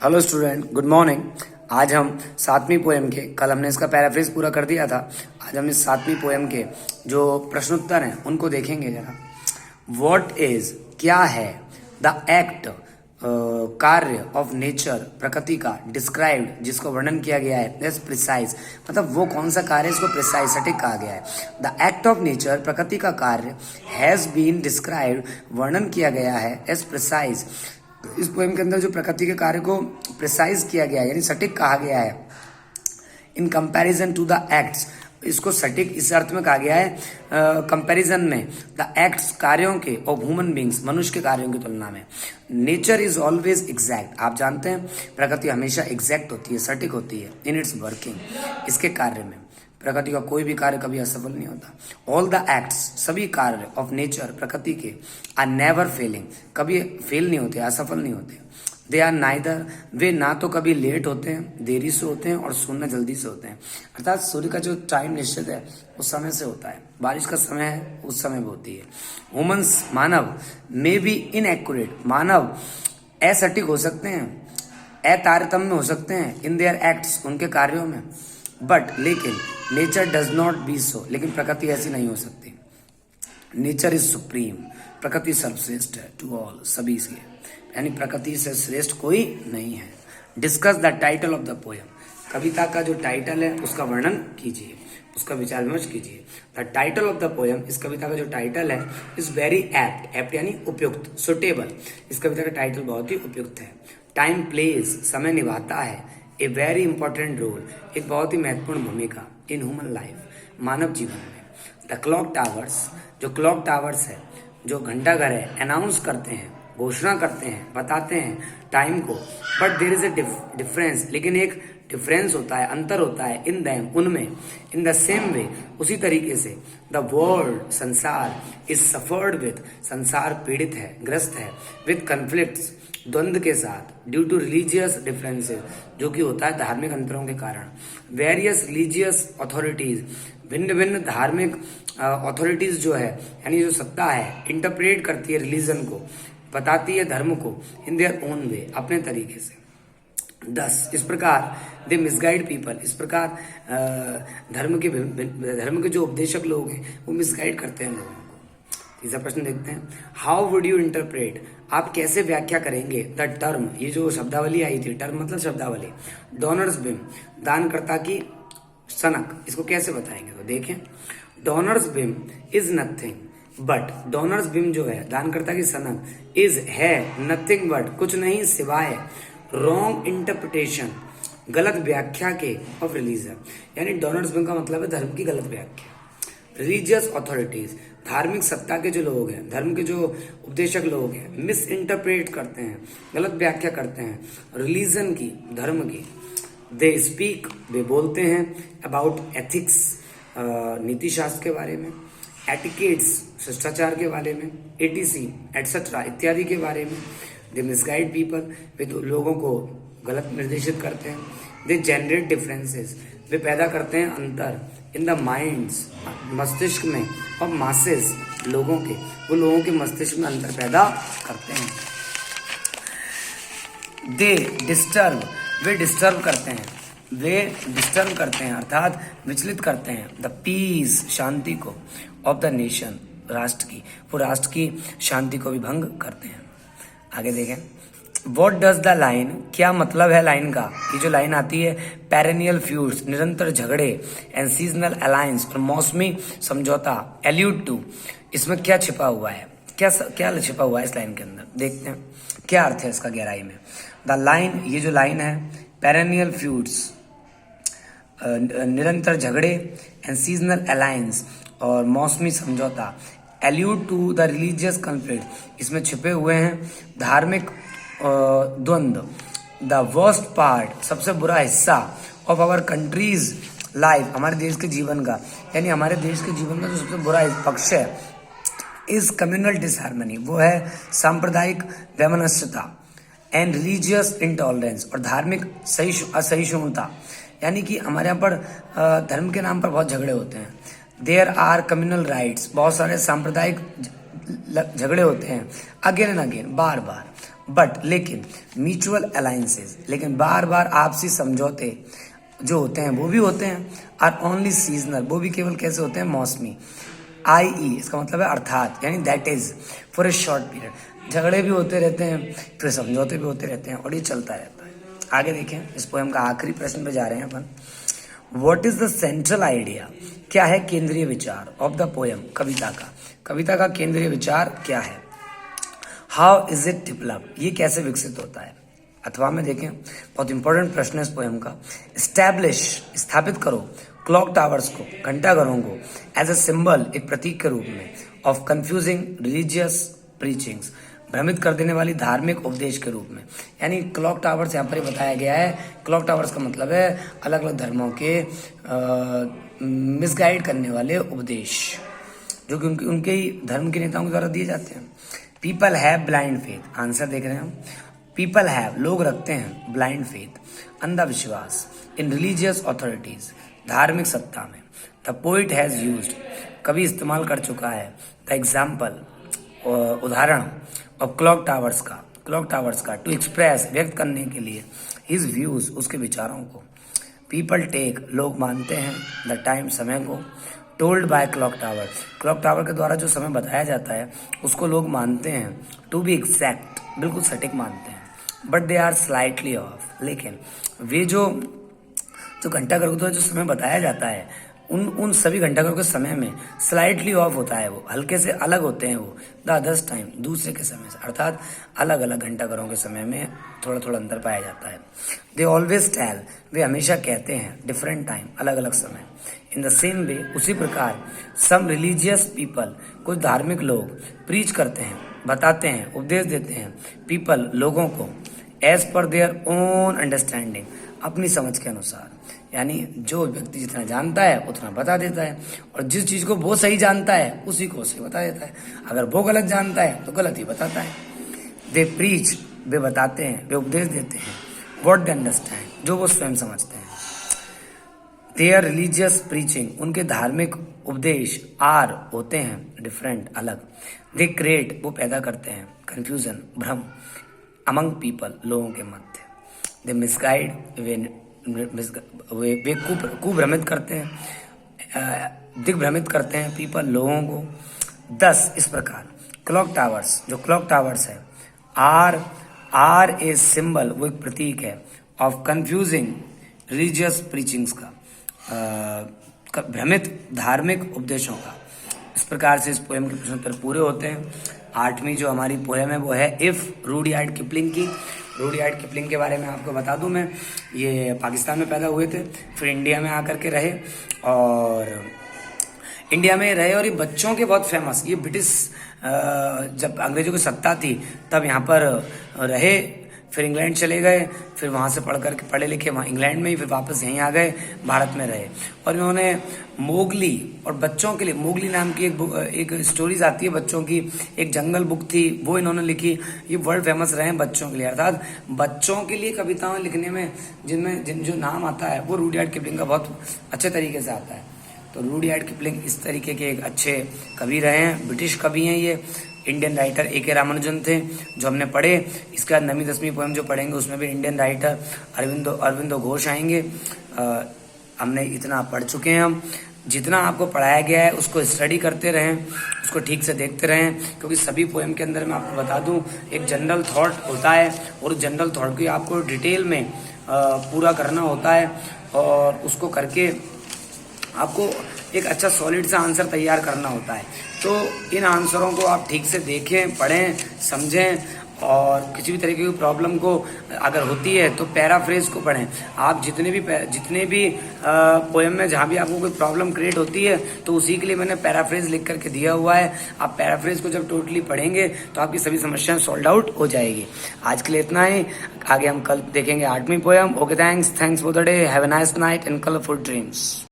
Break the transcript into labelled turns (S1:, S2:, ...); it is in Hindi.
S1: Hello student, good morning. आज हम सातवीं पोएम के, कल हमने इसका पैराफ्रेज पूरा कर दिया था। आज हम इस सातवीं पोएम के जो प्रश्नोत्तर हैं उनको देखेंगे जरा। व्हाट इज, क्या है, द एक्ट, कार्य ऑफ नेचर, प्रकृति का, डिस्क्राइब्ड, जिसको वर्णन किया गया है, एज प्रिसाइज, मतलब वो कौन सा कार्य इसको प्रिसाइज सटीक कहा गया है। द एक्ट ऑफ नेचर, प्रकृति का कार्य, हैज बीन डिस्क्राइब्ड, वर्णन किया गया है, एज प्रिसाइज। इस पोएम के अंदर जो प्रकृति के कार्य को प्रिसाइज किया गया है यानी सटीक कहा गया है, in comparison to the acts, इसको सटीक इस अर्थ में कहा गया है कंपैरिजन में द एक्ट्स, कार्यों के, ऑफ ह्यूमन बींग्स, मनुष्य के कार्यों की तुलना में। नेचर इज ऑलवेज एग्जैक्ट, आप जानते हैं प्रकृति हमेशा एग्जैक्ट होती है, सटीक होती है इन इट्स वर्किंग, इसके कार्य में। प्रकृति का कोई भी कार्य कभी असफल नहीं होता। ऑल द एक्ट्स, सभी कार्य ऑफ नेचर, प्रकृति के, आर नेवर फेलिंग, कभी फेल नहीं होते, असफल नहीं होते। दे आर नाइदर, वे ना तो कभी लेट होते हैं, देरी से होते हैं, और सोना जल्दी से होते हैं। अर्थात सूर्य का जो टाइम निश्चित है उस समय से होता है, बारिश का समय है उस समय भी होती है। ह्यूमन्स, मानव, मे बी इनएक्यूरेट, मानव असटीक हो सकते हैं, अतारतम्य हो सकते हैं, इन देयर एक्ट्स, उनके कार्यों में, बट लेकिन नेचर डज नॉट बी सो, लेकिन प्रकृति ऐसी नहीं हो सकती। नेचर इज सुप्रीम, प्रकृति सर्वश्रेष्ठ है, टू ऑल, सभी से, यानी प्रकृति से श्रेष्ठ कोई नहीं है। Discuss the title of the poem, कविता का जो टाइटल है उसका वर्णन कीजिए, उसका विचार विमर्श कीजिए। The title of the poem, इस कविता का जो टाइटल है, इज वेरी एप्ट, एप्ट यानी उपयुक्त, सुटेबल, इस कविता का टाइटल बहुत ही उपयुक्त है। टाइम प्लेज, समय निभाता है, ए वेरी इंपॉर्टेंट रोल, एक बहुत ही महत्वपूर्ण भूमिका, इन ह्यूमन लाइफ, मानव जीवन में। द क्लॉक टावर्स, जो क्लॉक टावर्स है, जो घंटाघर है, अनाउंस करते हैं, घोषणा करते हैं, बताते हैं टाइम को, but there is a difference, लेकिन एक डिफरेंस होता है, अंतर होता है, इन दैम, उनमें। इन द सेम वे, उसी तरीके से, द वर्ल्ड, संसार, इज सफर्ड विथ, संसार पीड़ित है, ग्रस्त है, विथ कन्फ्लिक्ट्स, द्वंद्व के साथ, ड्यू टू रिलीजियस डिफरेंसेस, जो कि होता है धार्मिक अंतरों के कारण। वेरियस रिलीजियस अथॉरिटीज, भिन्न भिन्न धार्मिक अथॉरिटीज जो है, यानी जो सत्ता है, इंटरप्रेट करती है रिलीजन को, बताती है धर्म को, इन देयर ओन वे, अपने तरीके से। दस, इस प्रकार, दे मिसगाइड पीपल, इस प्रकार धर्म के जो उपदेशक लोग हैं वो मिसगाइड करते हैं लोगों को। तीसरा प्रश्न देखते हैं, हाउ वुड यू इंटरप्रेट, आप कैसे व्याख्या करेंगे, द टर्म, ये जो शब्दावली आई थी, टर्म मतलब शब्दावली, डोनर्स बिम, दानकर्ता की सनक, इसको कैसे बताएंगे, तो देखें। Donors beam is nothing but, donors beam जो है, दानकर्ता की सनक, इज है, नथिंग बट, कुछ नहीं सिवाय, रॉन्ग इंटरप्रिटेशन, गलत व्याख्या के, ऑफ रिलीजन, यानी डोनर्स बिम का मतलब है धर्म की गलत व्याख्या। रिलीजियस अथॉरिटीज, धार्मिक सत्ता के जो लोग हैं, धर्म के जो उपदेशक लोग हैं, मिस इंटरप्रेट करते हैं, गलत व्याख्या करते हैं रिलीजन की, धर्म की। दे स्पीक, वे बोलते हैं, अबाउट एथिक्स, नीति शास्त्र के बारे में, एटिकेट्स, शिष्टाचार के बारे में, एटीसी, एटसेट्रा, इत्यादि के बारे में। दे मिसगाइड पीपल, वे लोगों को गलत निर्देशित करते हैं। दे जनरेट डिफरेंसेस, वे पैदा करते हैं अंतर, इन द माइंड्स, मस्तिष्क में, और मासेस, लोगों के, वो लोगों के मस्तिष्क में अंतर पैदा करते हैं। दे डिस्टर्ब, वे डिस्टर्ब करते हैं, वे डिस्टर्ब करते हैं, अर्थात विचलित करते हैं, द पीस, शांति को, ऑफ द नेशन, राष्ट्र की, वो राष्ट्र की शांति को भी भंग करते हैं। आगे देखें, वॉट डज द लाइन, क्या मतलब है लाइन का, ये जो लाइन आती है, पेरेनियल फ्यूड्स, निरंतर झगड़े, एंड सीजनल अलायंस, और मौसमी समझौता, एल्यूड टू, इसमें क्या छिपा हुआ है, क्या छिपा हुआ है इस लाइन के अंदर, देखते हैं क्या अर्थ है इसका गहराई में। द लाइन, ये जो लाइन है, पेरेनियल फ्यूड्स, निरंतर झगड़े, एंड सीजनल अलायंस, और मौसमी समझौता, alluded to the religious conflict, इसमें छिपे हुए हैं धार्मिक द्वंद्व। द वर्स्ट पार्ट, सबसे बुरा हिस्सा, ऑफ आवर कंट्रीज लाइफ, हमारे देश के जीवन का, यानी हमारे देश के जीवन का जो सबसे बुरा पक्ष है, इज कम्युनल डिसहार्मनी, वो है सांप्रदायिक वैमनस्यता, एंड रिलीजियस इंटॉलरेंस, और धार्मिक असहिष्णुता, यानी कि हमारे यहाँ पर धर्म के नाम पर बहुत झगड़े होते हैं। देयर आर कम्युनल राइट्स, बहुत सारे सांप्रदायिक झगड़े होते हैं, again and again, bar bar, but लेकिन म्यूचुअल अलायंसेस, लेकिन बार बार आपसी समझौते जो होते हैं वो भी होते हैं। आर ओनली सीजनल, वो भी केवल कैसे होते हैं, मौसमी। इसका मतलब है अर्थात, यानी that is for a short period. झगड़े भी होते रहते हैं, फिर समझौते भी होते रहते हैं, और ये चलता रहता है। आगे देखें, इस पोएम का आखिरी प्रश्न पे जा रहे हैं अपन। What is the central idea, क्या है केंद्रीय विचार ऑफ द पोएम, कविता का केंद्रीय विचार क्या है। हाउ इज इट डेवलप, ये कैसे विकसित होता है। अथवा में देखें, बहुत इंपॉर्टेंट प्रश्न है इस पोएम का। स्टैब्लिश, स्थापित करो, क्लॉक टावर्स को, घंटाघरों को, एज अ सिंबल, एक प्रतीक के रूप में, ऑफ कंफ्यूजिंग रिलीजियस प्रीचिंग्स, भ्रमित कर देने वाली धार्मिक उपदेश के रूप में। यानी क्लॉक टावर्स यहाँ पर ही बताया गया है। क्लॉक टावर्स का मतलब है अलग अलग धर्मों के मिसगाइड करने वाले उपदेश, जो कि उनके ही धर्म के नेताओं के द्वारा दिए जाते हैं। People have blind faith, answer देख रहे हैं हम। पीपल हैव, लोग रखते हैं, ब्लाइंड फेथ, अंधविश्वास, इन रिलीजियस ऑथोरिटीज, धार्मिक सत्ता में। द पोइट हैज यूज्ड, कभी इस्तेमाल कर चुका है, द एग्जाम्पल, उदाहरण, और क्लॉक टावर्स का टू एक्सप्रेस, व्यक्त करने के लिए, हिज व्यूज, उसके विचारों को। पीपल टेक, लोग मानते हैं, द टाइम, समय को, टोल्ड बाय क्लॉक टावर के द्वारा जो समय बताया जाता है उसको लोग मानते हैं, टू बी एग्जैक्ट, बिल्कुल सटीक मानते हैं। But they are slightly off, लेकिन वे जो घंटाघर को जो समय बताया जाता है उन सभी घंटाघरों के समय में स्लाइटली ऑफ होता है, वो हल्के से अलग होते हैं वो, द अदर्स टाइम, दूसरे के समय से, अर्थात अलग अलग घंटाघरों के समय में थोड़ा थोड़ा अंतर पाया जाता है। दे ऑलवेज टेल, वे हमेशा कहते हैं, डिफरेंट टाइम, अलग अलग समय। इन द सेम वे, उसी प्रकार, सम रिलीजियस पीपल, कुछ धार्मिक लोग, प्रीच करते हैं, बताते हैं, उपदेश देते हैं, पीपल, लोगों को, as per their own understanding, अपनी समझ के अनुसार। यानी जो व्यक्ति जितना जानता है उतना बता देता है, और जिस चीज को वो सही जानता है उसी को सही बता देता है। अगर वो गलत जानता है तो गलत ही बताता है। दे प्रीच, वे बताते हैं, वे उपदेश देते हैं, व्हाट दे अंडरस्टैंड, जो वो स्वयं समझते हैं। देयर रिलीजियस प्रीचिंग, उनके धार्मिक उपदेश, आर, होते हैं, डिफरेंट, अलग। दे क्रिएट, वो पैदा करते हैं, कंफ्यूजन, भ्रम, अमंग पीपल, लोगों के मध्य। दे मिसगाइड, वे कुभ्रमित करते हैं, दिग्भ्रमित करते हैं, पीपल, लोगों को। 10, इस प्रकार, क्लॉक टावर्स है, आर ए सिंबल, वो एक प्रतीक है, ऑफ कंफ्यूजिंग रिलीजियस प्रीचिंग्स का, भ्रमित धार्मिक उपदेशों का। इस प्रकार से इस पोएम के प्रश्नोत्तर पूरे होते हैं। 8वीं जो हमारी पोएम है वो है इफ, रूडयार्ड किपलिंग की। रूडयार्ड किपलिंग के बारे में आपको बता दूं मैं, ये पाकिस्तान में पैदा हुए थे, फिर इंडिया में आकर के रहे, और ये बच्चों के बहुत फेमस, ये ब्रिटिश जब अंग्रेजों की सत्ता थी तब यहाँ पर रहे, फिर इंग्लैंड चले गए, फिर वहाँ से पढ़े लिखे वहाँ इंग्लैंड में ही, फिर वापस यहीं आ गए, भारत में रहे। और इन्होंने मोगली, और बच्चों के लिए मोगली नाम की एक स्टोरीज आती है बच्चों की, एक जंगल बुक थी, वो इन्होंने लिखी। ये वर्ल्ड फेमस रहे हैं बच्चों के लिए, अर्थात बच्चों के लिए कविताएं लिखने में जिन जो नाम आता है वो रूडयार्ड किपलिंग का बहुत अच्छे तरीके से आता है। तो रूडयार्ड किपलिंग इस तरीके के एक अच्छे कवि रहे हैं, ब्रिटिश कवि हैं ये। इंडियन राइटर ए के रामानुजन थे जो हमने पढ़े। इसके बाद 9वीं 10वीं पोएम जो पढ़ेंगे उसमें भी इंडियन राइटर अरविंदो घोष आएंगे। हमने इतना पढ़ चुके हैं हम। जितना आपको पढ़ाया गया है उसको स्टडी करते रहें, उसको ठीक से देखते रहें, क्योंकि सभी पोएम के अंदर मैं आपको बता दूं एक जनरल थॉट होता है, और उस जनरल थॉट को आपको डिटेल में पूरा करना होता है, और उसको करके आपको एक अच्छा सॉलिड सा आंसर तैयार करना होता है। तो इन आंसरों को आप ठीक से देखें, पढ़ें, समझें, और किसी भी तरीके की प्रॉब्लम को अगर होती है तो पैराफ्रेज को पढ़ें। आप जितने भी पोएम में जहाँ भी आपको कोई प्रॉब्लम क्रिएट होती है तो उसी के लिए मैंने पैराफ्रेज लिख करके दिया हुआ है। आप पैराफ्रेज को जब टोटली पढ़ेंगे तो आपकी सभी समस्याएं सॉल्व आउट हो जाएगी। आज के लिए इतना ही, आगे हम कल देखेंगे 8वीं poem. Okay, thanks for the day, have a nice night and colourful dreams.